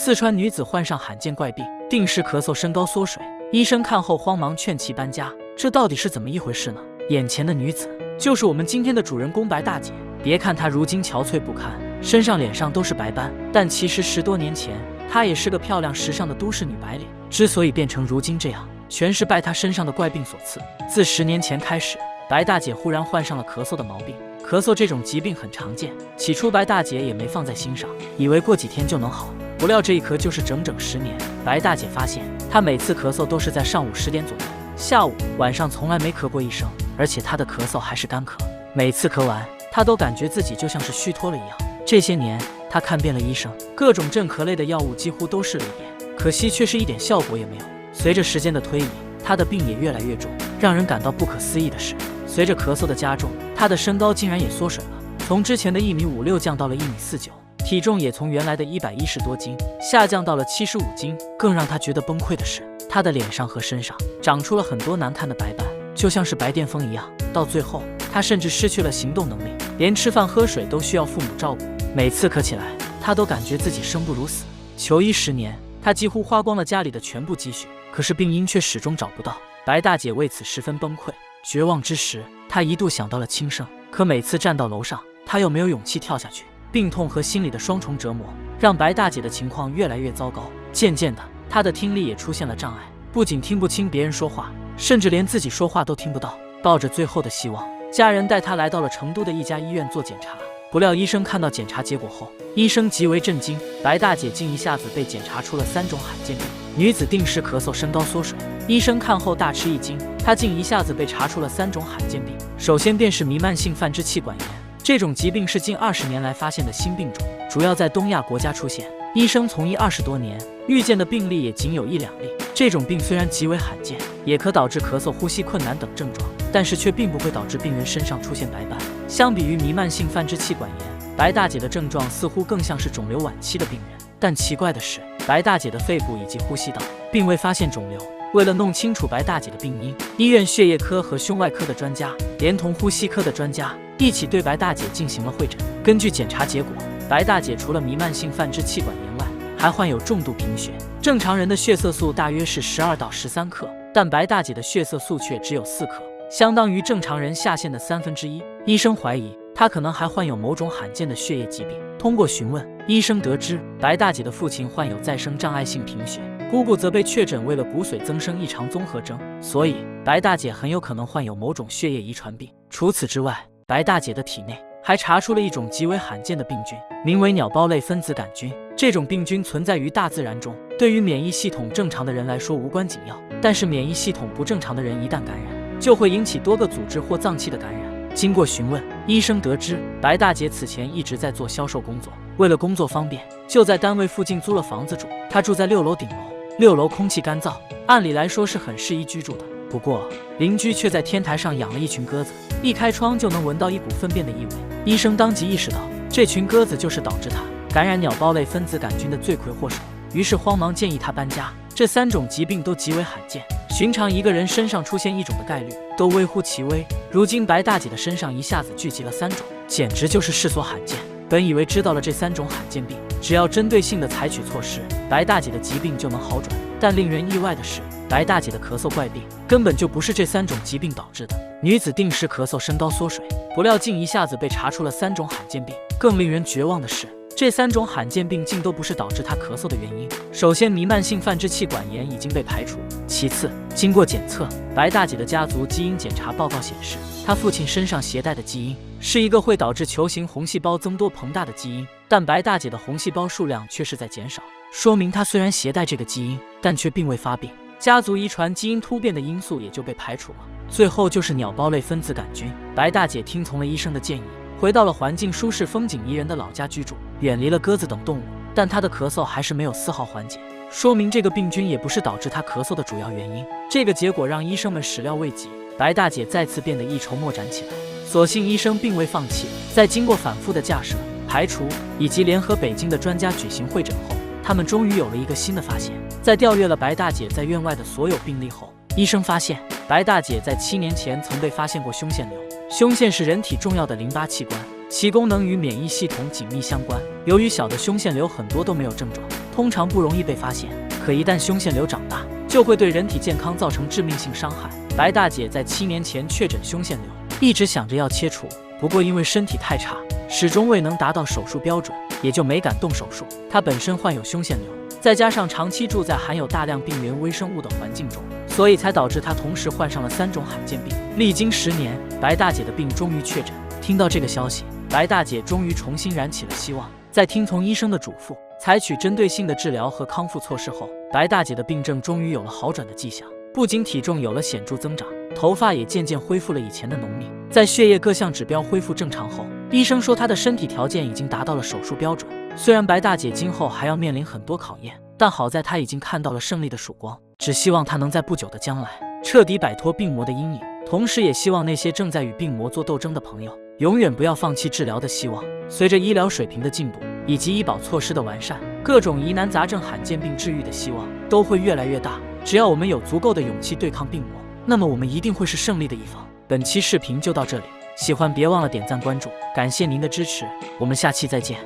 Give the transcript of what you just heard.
四川女子患上罕见怪病，定时咳嗽、身高缩水，医生看后慌忙劝其搬家。这到底是怎么一回事呢？眼前的女子就是我们今天的主人公白大姐。别看她如今憔悴不堪，身上脸上都是白斑，但其实10多年前她也是个漂亮时尚的都市女白领。之所以变成如今这样，全是拜她身上的怪病所赐。自10年前开始，白大姐忽然患上了咳嗽的毛病。咳嗽这种疾病很常见，起初白大姐也没放在心上，以为过几天就能好。不料这一咳就是整整10年。白大姐发现，她每次咳嗽都是在上午10点左右，下午、晚上从来没咳过一声，而且她的咳嗽还是干咳。每次咳完，她都感觉自己就像是虚脱了一样。这些年，她看遍了医生，各种镇咳类的药物几乎都试了一遍，可惜却是一点效果也没有。随着时间的推移，她的病也越来越重。让人感到不可思议的是，随着咳嗽的加重，她的身高竟然也缩水了，从之前的1.56米降到了1.49米。体重也从原来的110多斤下降到了75斤。更让他觉得崩溃的是，他的脸上和身上长出了很多难看的白斑，就像是白癜风一样。到最后，他甚至失去了行动能力，连吃饭喝水都需要父母照顾。每次咳起来，他都感觉自己生不如死。求医10年，他几乎花光了家里的全部积蓄，可是病因却始终找不到。白大姐为此十分崩溃，绝望之时，她一度想到了轻生，可每次站到楼上，她又没有勇气跳下去。病痛和心理的双重折磨让白大姐的情况越来越糟糕。渐渐的，她的听力也出现了障碍，不仅听不清别人说话，甚至连自己说话都听不到。抱着最后的希望，家人带她来到了成都的一家医院做检查。不料医生看到检查结果后，医生极为震惊，白大姐竟一下子被检查出了3种罕见病。女子定时咳嗽、身高缩水。医生看后大吃一惊，她竟一下子被查出了3种罕见病。首先便是弥漫性泛支气管炎，这种疾病是近20年来发现的新病种，主要在东亚国家出现。医生从医20多年，遇见的病例也仅有1、2例。这种病虽然极为罕见，也可导致咳嗽、呼吸困难等症状，但是却并不会导致病人身上出现白斑。相比于弥漫性泛支气管炎，白大姐的症状似乎更像是肿瘤晚期的病人。但奇怪的是，白大姐的肺部以及呼吸道并未发现肿瘤。为了弄清楚白大姐的病因，医院血液科和胸外科的专家连同呼吸科的专家一起对白大姐进行了会诊。根据检查结果，白大姐除了弥漫性泛支气管炎外，还患有重度贫血。正常人的血色素大约是12到13克，但白大姐的血色素却只有4克，相当于正常人下限的1/3。医生怀疑她可能还患有某种罕见的血液疾病。通过询问，医生得知白大姐的父亲患有再生障碍性贫血，姑姑则被确诊为了骨髓增生异常综合征，所以白大姐很有可能患有某种血液遗传病。除此之外，白大姐的体内还查出了一种极为罕见的病菌，名为鸟孢类分子杆菌。这种病菌存在于大自然中，对于免疫系统正常的人来说无关紧要，但是免疫系统不正常的人一旦感染，就会引起多个组织或脏器的感染。经过询问，医生得知白大姐此前一直在做销售工作，为了工作方便，就在单位附近租了房子住。她住在6楼顶楼，6楼空气干燥，按理来说是很适宜居住的。不过邻居却在天台上养了一群鸽子，一开窗就能闻到一股粪便的异味。医生当即意识到，这群鸽子就是导致她感染鸟孢类分子杆菌的罪魁祸首，于是慌忙建议她搬家。这3种疾病都极为罕见，寻常一个人身上出现1种的概率都微乎其微。如今白大姐的身上一下子聚集了3种，简直就是世所罕见。本以为知道了这3种罕见病，只要针对性的采取措施，白大姐的疾病就能好转。但令人意外的是，白大姐的咳嗽怪病根本就不是这3种疾病导致的。女子定时咳嗽、身高缩水，不料竟一下子被查出了3种罕见病。更令人绝望的是，这3种罕见病竟都不是导致她咳嗽的原因。首先，弥漫性泛支气管炎已经被排除。其次，经过检测，白大姐的家族基因检查报告显示，她父亲身上携带的基因是一个会导致球形红细胞增多膨大的基因，但白大姐的红细胞数量却是在减少，说明她虽然携带这个基因，但却并未发病。家族遗传基因突变的因素也就被排除了。最后就是鸟孢类分子杆菌。白大姐听从了医生的建议，回到了环境舒适、风景宜人的老家居住，远离了鸽子等动物。但她的咳嗽还是没有丝毫缓解，说明这个病菌也不是导致她咳嗽的主要原因。这个结果让医生们始料未及，白大姐再次变得一筹莫展起来。所幸医生并未放弃，在经过反复的架设、排除以及联合北京的专家举行会诊后，他们终于有了一个新的发现。在调阅了白大姐在院外的所有病例后，医生发现白大姐在7年前曾被发现过胸腺瘤。胸腺是人体重要的淋巴器官，其功能与免疫系统紧密相关。由于小的胸腺瘤很多都没有症状，通常不容易被发现，可一旦胸腺瘤长大，就会对人体健康造成致命性伤害。白大姐在7年前确诊胸腺瘤，一直想着要切除，不过因为身体太差，始终未能达到手术标准，也就没敢动手术。她本身患有胸腺瘤，再加上长期住在含有大量病原微生物的环境中，所以才导致她同时患上了3种罕见病。历经10年，白大姐的病终于确诊。听到这个消息，白大姐终于重新燃起了希望。在听从医生的嘱咐，采取针对性的治疗和康复措施后，白大姐的病症终于有了好转的迹象。不仅体重有了显著增长，头发也渐渐恢复了以前的浓密。在血液各项指标恢复正常后，医生说她的身体条件已经达到了手术标准。虽然白大姐今后还要面临很多考验，但好在她已经看到了胜利的曙光。只希望她能在不久的将来彻底摆脱病魔的阴影，同时也希望那些正在与病魔做斗争的朋友永远不要放弃治疗的希望。随着医疗水平的进步以及医保措施的完善，各种疑难杂症、罕见病治愈的希望都会越来越大。只要我们有足够的勇气对抗病魔，那么我们一定会是胜利的一方。本期视频就到这里，喜欢别忘了点赞关注，感谢您的支持，我们下期再见。